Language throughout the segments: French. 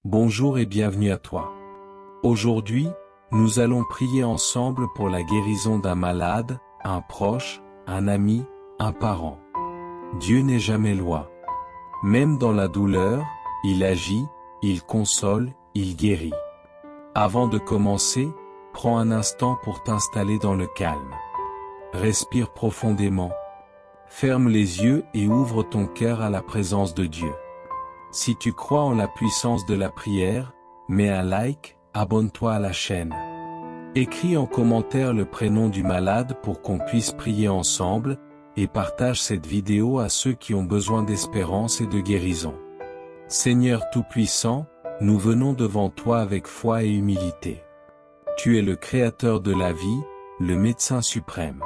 Bonjour et bienvenue à toi. Aujourd'hui, nous allons prier ensemble pour la guérison d'un malade, un proche, un ami, un parent. Dieu n'est jamais loin. Même dans la douleur, il agit, il console, il guérit. Avant de commencer, prends un instant pour t'installer dans le calme. Respire profondément. Ferme les yeux et ouvre ton cœur à la présence de Dieu. Si tu crois en la puissance de la prière, mets un like, abonne-toi à la chaîne. Écris en commentaire le prénom du malade pour qu'on puisse prier ensemble, et partage cette vidéo à ceux qui ont besoin d'espérance et de guérison. Seigneur Tout-Puissant, nous venons devant toi avec foi et humilité. Tu es le Créateur de la vie, le médecin suprême.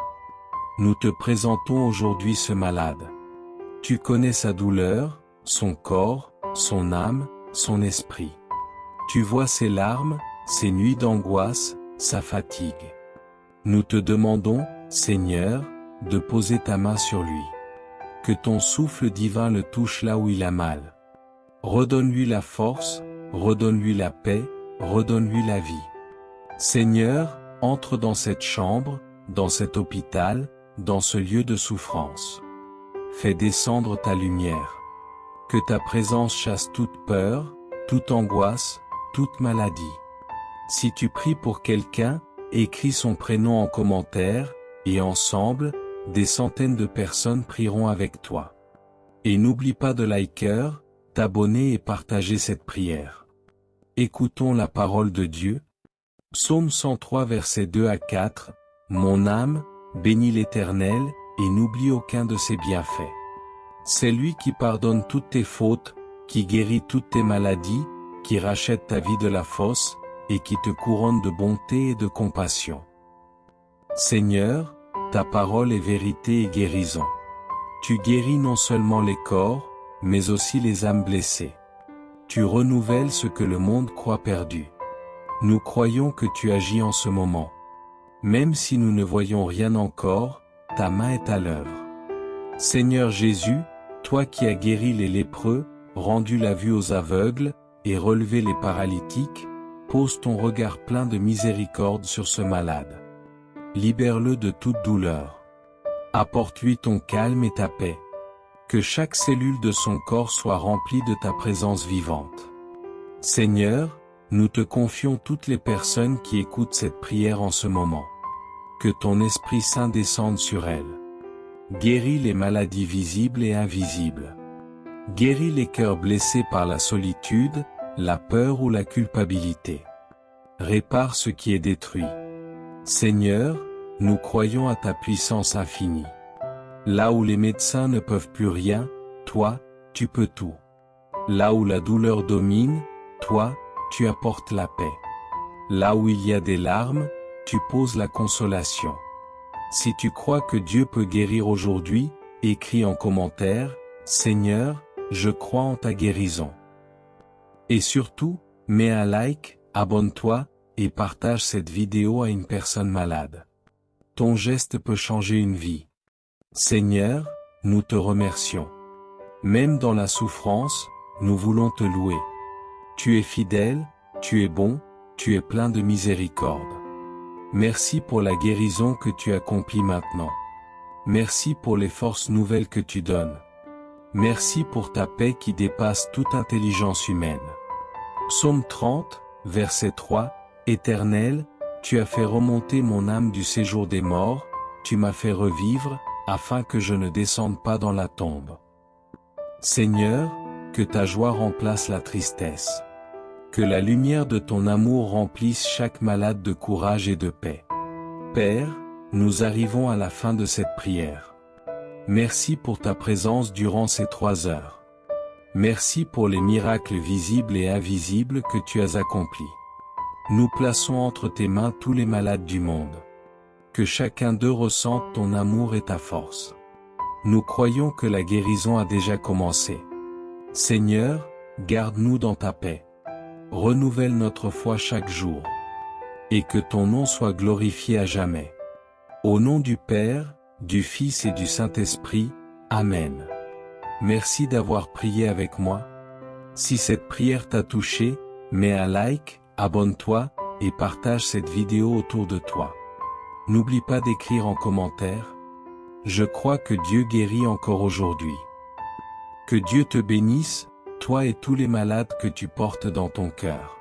Nous te présentons aujourd'hui ce malade. Tu connais sa douleur, son corps, son âme, son esprit. Tu vois ses larmes, ses nuits d'angoisse, sa fatigue. Nous te demandons, Seigneur, de poser ta main sur lui. Que ton souffle divin le touche là où il a mal. Redonne-lui la force, redonne-lui la paix, redonne-lui la vie. Seigneur, entre dans cette chambre, dans cet hôpital, dans ce lieu de souffrance. Fais descendre ta lumière. Que ta présence chasse toute peur, toute angoisse, toute maladie. Si tu pries pour quelqu'un, écris son prénom en commentaire, et ensemble, des centaines de personnes prieront avec toi. Et n'oublie pas de liker, t'abonner et partager cette prière. Écoutons la parole de Dieu. Psaume 103 versets 2 à 4, Mon âme, bénis l'Éternel, et n'oublie aucun de ses bienfaits. C'est lui qui pardonne toutes tes fautes, qui guérit toutes tes maladies, qui rachète ta vie de la fosse, et qui te couronne de bonté et de compassion. Seigneur, ta parole est vérité et guérison. Tu guéris non seulement les corps, mais aussi les âmes blessées. Tu renouvelles ce que le monde croit perdu. Nous croyons que tu agis en ce moment. Même si nous ne voyons rien encore, ta main est à l'œuvre. Seigneur Jésus, toi qui as guéri les lépreux, rendu la vue aux aveugles, et relevé les paralytiques, pose ton regard plein de miséricorde sur ce malade. Libère-le de toute douleur. Apporte-lui ton calme et ta paix. Que chaque cellule de son corps soit remplie de ta présence vivante. Seigneur, nous te confions toutes les personnes qui écoutent cette prière en ce moment. Que ton Esprit Saint descende sur elles. Guéris les maladies visibles et invisibles. Guéris les cœurs blessés par la solitude, la peur ou la culpabilité. Répare ce qui est détruit. Seigneur, nous croyons à ta puissance infinie. Là où les médecins ne peuvent plus rien, toi, tu peux tout. Là où la douleur domine, toi, tu apportes la paix. Là où il y a des larmes, tu poses la consolation. Si tu crois que Dieu peut guérir aujourd'hui, écris en commentaire, Seigneur, je crois en ta guérison. Et surtout, mets un like, abonne-toi, et partage cette vidéo à une personne malade. Ton geste peut changer une vie. Seigneur, nous te remercions. Même dans la souffrance, nous voulons te louer. Tu es fidèle, tu es bon, tu es plein de miséricorde. Merci pour la guérison que tu accomplis maintenant. Merci pour les forces nouvelles que tu donnes. Merci pour ta paix qui dépasse toute intelligence humaine. Psaume 30, verset 3, Éternel, tu as fait remonter mon âme du séjour des morts, tu m'as fait revivre, afin que je ne descende pas dans la tombe. Seigneur, que ta joie remplace la tristesse. Que la lumière de ton amour remplisse chaque malade de courage et de paix. Père, nous arrivons à la fin de cette prière. Merci pour ta présence durant ces 3 heures. Merci pour les miracles visibles et invisibles que tu as accomplis. Nous plaçons entre tes mains tous les malades du monde. Que chacun d'eux ressente ton amour et ta force. Nous croyons que la guérison a déjà commencé. Seigneur, garde-nous dans ta paix. Renouvelle notre foi chaque jour. Et que ton nom soit glorifié à jamais. Au nom du Père, du Fils et du Saint-Esprit, Amen. Merci d'avoir prié avec moi. Si cette prière t'a touché, Mets un like, abonne-toi, et partage cette vidéo autour de toi. N'oublie pas d'écrire en commentaire. Je crois que Dieu guérit encore aujourd'hui. Que Dieu te bénisse, toi et tous les malades que tu portes dans ton cœur.